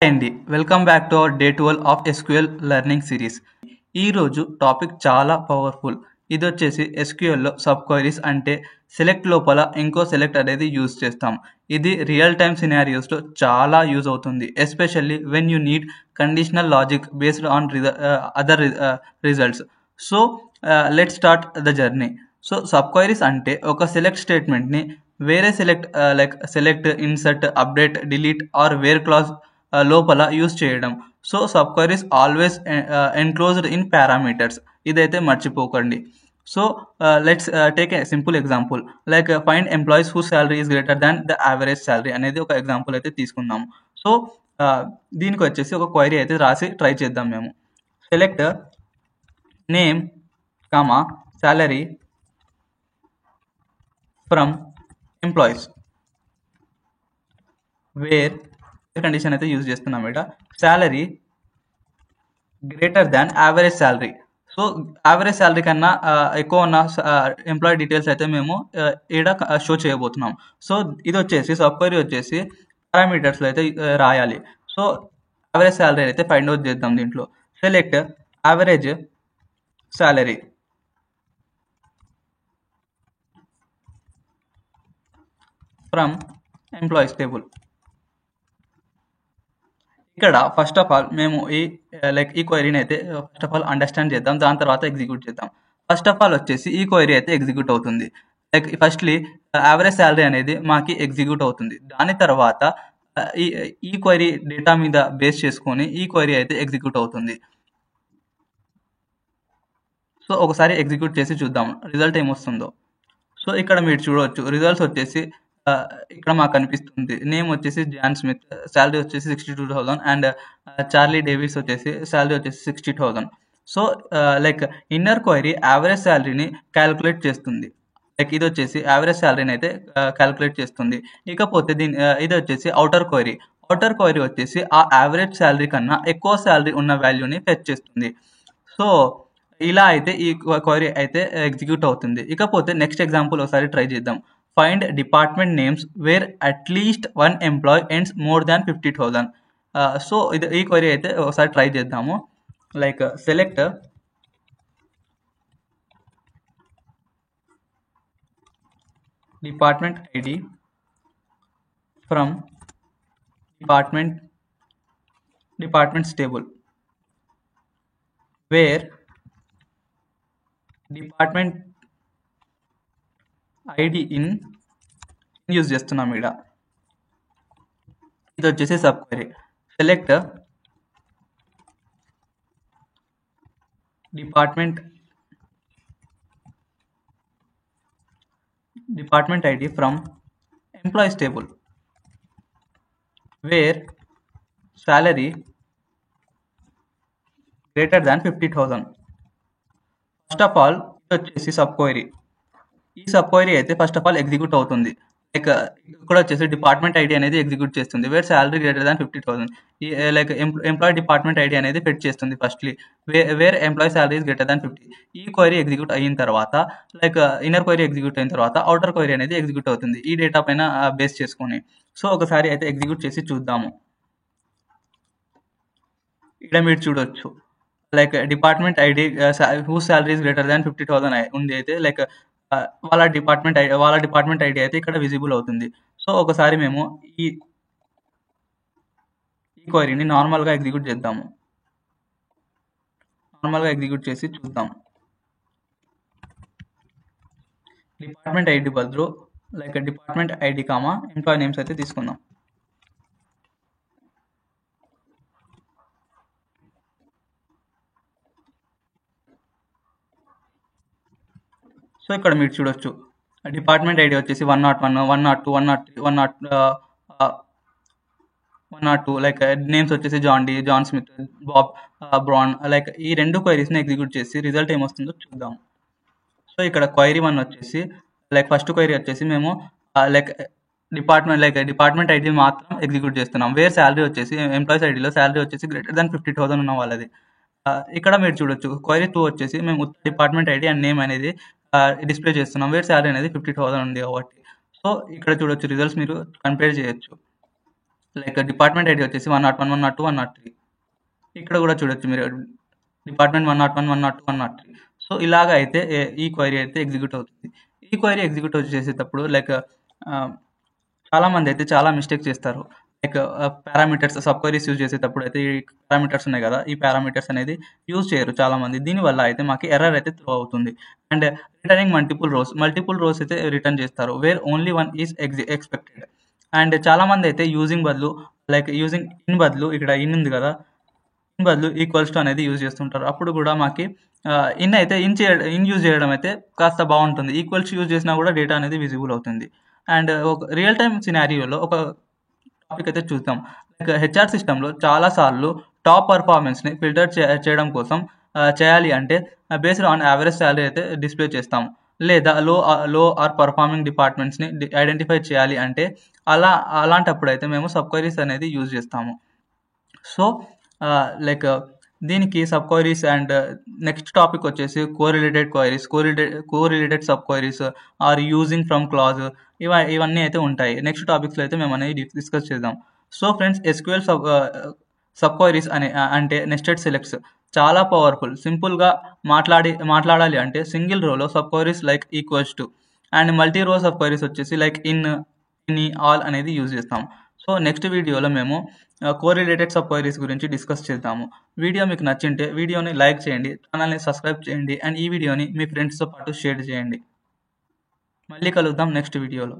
అండి welcome back to our day 12 of SQL learning series. ఈరోజు topic చాలా powerful. ఇది వచ్చేసి ఎస్క్యూఎల్లో సబ్ క్వైరీస్ అంటే సెలెక్ట్ లోపల ఇంకో సెలెక్ట్ అనేది యూజ్ చేస్తాం. ఇది రియల్ టైమ్ సినారియోస్లో చాలా యూజ్ అవుతుంది, especially when you need conditional logic based on other results. So let start the journey. So sub queries అంటే ఒక సెలెక్ట్ స్టేట్మెంట్ని వేరే select, insert, update, delete or where clause లోపల యూజ్ చేయడం. So sub queries always enclosed in parameters. ఇదైతే మర్చిపోకండి. So let's take a simple example like find employees who salary is greater than the average salary అనేది ఒక example అయితే తీసుకుందాము. So దీనికి వచ్చేసి ఒక క్వైరీ అయితే రాసి ట్రై చేద్దాం మేము. Select name comma salary from employees where condition అయితే యూజ్ చేస్తున్నాం ఇక్కడ. శాలరీ గ్రేటర్ దాన్ average salary. So average salary కన్నా ఎక్కువ ఉన్న ఎంప్లాయీ డీటెయిల్స్ అయితే మేము ఇక్కడ షో చేయబోతున్నాం. సో ఇది వచ్చేసి సబ్ క్వైరీ వచ్చేసి పారామీటర్స్లో అయితే రాయాలి. సో యావరేజ్ శాలరీ అయితే ఫైండ్ అవుట్ చేద్దాం దీంట్లో. Select average salary from employees table. ఇక్కడ ఫస్ట్ ఆఫ్ ఆల్ మేము ఈ క్వైరీని అయితే ఫస్ట్ ఆఫ్ ఆల్ అండర్స్టాండ్ చేద్దాం, దాని తర్వాత ఎగ్జిక్యూట్ చేద్దాం. ఫస్ట్ ఆఫ్ ఆల్ వచ్చేసి ఈ క్వైరీ అయితే ఎగ్జిక్యూట్ అవుతుంది. ఫస్ట్లీ యావరేజ్ శాలరీ అనేది మాకి ఎగ్జిక్యూట్ అవుతుంది. దాని తర్వాత ఈ క్వైరీ డేటా మీద బేస్ చేసుకొని ఈ క్వైరీ అయితే ఎగ్జిక్యూట్ అవుతుంది. సో ఒకసారి ఎగ్జిక్యూట్ చేసి చూద్దాం రిజల్ట్ ఏమొస్తుందో. సో ఇక్కడ మీరు చూడవచ్చు రిజల్ట్స్ వచ్చేసి ఇక్కడ మాకు కనిపిస్తుంది. నేమ్ వచ్చేసి జాన్ స్మిత్, శాలరీ వచ్చేసి 62,000 అండ్ చార్లీ డేవిస్ వచ్చేసి శాలరీ వచ్చేసి 60,000. సో ఇన్నర్ క్వైరీ యావరేజ్ శాలరీని క్యాలిక్యులేట్ చేస్తుంది. ఇది వచ్చేసి యావరేజ్ శాలరీని అయితే క్యాలిక్యులేట్ చేస్తుంది. ఇకపోతే ఇది వచ్చేసి అవుటర్ క్వైరీ. అవుటర్ క్వైరీ వచ్చేసి ఆ యావరేజ్ శాలరీ కన్నా ఎక్కువ శాలరీ ఉన్న వాల్యూని ఫెచ్ చేస్తుంది. సో ఇలా అయితే ఈ క్వైరీ అయితే ఎగ్జిక్యూట్ అవుతుంది. ఇకపోతే నెక్స్ట్ ఎగ్జాంపుల్ ఒకసారి ట్రై చేద్దాం. Find department names where at least one employee earns more than 50,000. So ఈ క్వైరీ అయితే ఒకసారి ట్రై చేద్దాము. Select department ID from departments table where department ID in use చేస్తున్నాం ఇక్కడ. ఇది వచ్చేసి sub query. Select department ID from employees table where salary greater than 50,000. First of all ఇది వచ్చేసి సబ్ క్వైరీ. ఈ సబ్ క్వైరీ అయితే first of all execute అవుతుంది. ఇక్కడ వచ్చేసి డిపార్ట్మెంట్ ఐడి అనేది ఎగ్జిక్యూట్ చేస్తుంది wear salary greater than 50,000. Employee department ID అనేది ఫెచ్ చేస్తుంది firstly wear employee salary is greater than 50. ఈ క్వైరీ ఎగ్జిక్యూట్ అయిన తర్వాత ఇన్నర్ క్వైరీ ఎగ్జిక్యూట్ అయిన తర్వాత అవుటర్ క్వైరీ అనేది ఎగ్జిక్యూట్ అవుతుంది ఈ డేటా పైన బేస్ చేసుకొని. సో ఒకసారి అయితే ఎగ్జిక్యూట్ చేసి చూద్దాము. ఇక్కడ మీరు చూడొచ్చు department ID who salary is greater than 50,000 ఉంది. అయితే వాళ్ళ డిపార్ట్మెంట్ ఐడి అయితే ఇక్కడ విజిబుల్ అవుతుంది. సో ఒకసారి మేము ఈ క్వైరీని నార్మల్గా ఎగ్జిక్యూట్ చేద్దాము. నార్మల్గా ఎగ్జిక్యూట్ చేసి చూద్దాం. డిపార్ట్మెంట్ ఐడి బదులు department ID comma employee names అయితే తీసుకుందాం. సో ఇక్కడ మీరు చూడొచ్చు డిపార్ట్మెంట్ ఐడి వచ్చేసి 101, 102, 102 నేమ్స్ వచ్చేసి జాన్ స్మిత్, బాబ్ బ్రౌన్. ఈ రెండు క్వైరీస్ని ఎగ్జిక్యూట్ చేసి రిజల్ట్ ఏమొస్తుందో చూద్దాం. సో ఇక్కడ క్వైరీ 1 వచ్చేసి ఫస్ట్ క్వైరీ వచ్చేసి మేము డిపార్ట్మెంట్ ఐడి మాత్రం ఎగ్జిక్యూట్ చేస్తున్నాం వేర్ శాలరీ వచ్చేసి ఎంప్లాయీస్ ఐడిలో శాలరీ వచ్చేసి గ్రేటర్ దాన్ 50,000 ఉన్న వాళ్ళది. ఇక్కడ మీరు చూడొచ్చు క్వైరీ 2 వచ్చేసి మేము డిపార్ట్మెంట్ ఐడి అండ్ నేమ్ అనేది డిస్ప్లే చేస్తున్నాం వేర్ శాలరీ అనేది 50,000 ఉంది కాబట్టి. సో ఇక్కడ చూడొచ్చు రిజల్ట్స్ మీరు కంపేర్ చేయొచ్చు. లైక్ డిపార్ట్మెంట్ ఐడి వచ్చేసి 101, 102, 103. ఇక్కడ కూడా చూడొచ్చు మీరు డిపార్ట్మెంట్ 101, 102, 103. సో ఇలాగ అయితే ఈ క్వైరీ అయితే ఎగ్జిక్యూట్ అవుతుంది. ఈ క్వైరీ ఎగ్జిక్యూట్ చేసేటప్పుడు లైక్ చాలామంది అయితే చాలా మిస్టేక్ చేస్తారు. Like parameters sub queries use చేసేటప్పుడు అయితే ఈ పారామీటర్స్ ఉన్నాయి కదా, ఈ పారామీటర్స్ అనేది యూజ్ చేయరు చాలామంది. దీనివల్ల అయితే మాకు ఎర్రర్ అయితే త్రో అవుతుంది. అండ్ రిటర్నింగ్ మల్టిపుల్ రోస్ అయితే రిటర్న్ చేస్తారు, where only one is expected. And చాలామంది అయితే యూజింగ్ బదులు లైక్ యూజింగ్ ఇన్ బదులు ఇక్కడ ఇన్ ఉంది కదా, ఇన్ బదులు ఈక్వల్స్ టు అనేది యూజ్ చేస్తుంటారు. అప్పుడు కూడా మాకు ఇన్ యూజ్ చేయడం అయితే కాస్త బాగుంటుంది. ఈక్వల్స్ యూజ్ చేసినా కూడా డేటా అనేది విజిబుల్ అవుతుంది. అండ్ ఒక రియల్ టైమ్ సినారియోలో ఒక టాపిక్ అయితే చూద్దాం. లైక్ హెచ్ఆర్ సిస్టంలో చాలాసార్లు టాప్ పర్ఫార్మెన్స్ని ఫిల్టర్ చేయడం కోసం చేయాలి అంటే బేస్డ్ ఆన్ యావరేజ్ శాలరీ అయితే డిస్ప్లే చేస్తాం. లేదా లో ఆర్ పర్ఫార్మింగ్ డిపార్ట్మెంట్స్ని ఐడెంటిఫై చేయాలి అంటే అలాంటప్పుడు అయితే మేము సబ్ క్వైరీస్ అనేది యూజ్ చేస్తాము. సో లైక్ దీనికి sub queries. And next topic వచ్చేసి correlated sub queries or using from clause, ఇవన్నీ అయితే ఉంటాయి. నెక్స్ట్ టాపిక్స్లో అయితే మేము అనేది డిస్కస్ చేద్దాం. So friends, SQL sub queries అంటే నెస్టెడ్ సెలెక్ట్స్ చాలా పవర్ఫుల్. సింపుల్గా మాట్లాడాలి అంటే సింగిల్ రోలో sub queries like equals to and multi రో సబ్ క్వైరీస్ వచ్చేసి లైక్ ఇన్ ఆల్ అనేది యూజ్ చేస్తాం. సో నెక్స్ట్ వీడియోలో మేము కోరిలేటెడ్ సబ్ క్వైరీస్ గురించి డిస్కస్ చేద్దాము. వీడియో మీకు నచ్చింటే వీడియోని లైక్ చేయండి, ఛానల్ని సబ్స్క్రైబ్ చేయండి, అండ్ ఈ వీడియోని మీ ఫ్రెండ్స్తో పాటు షేర్ చేయండి. మళ్ళీ కలుద్దాం నెక్స్ట్ వీడియోలో.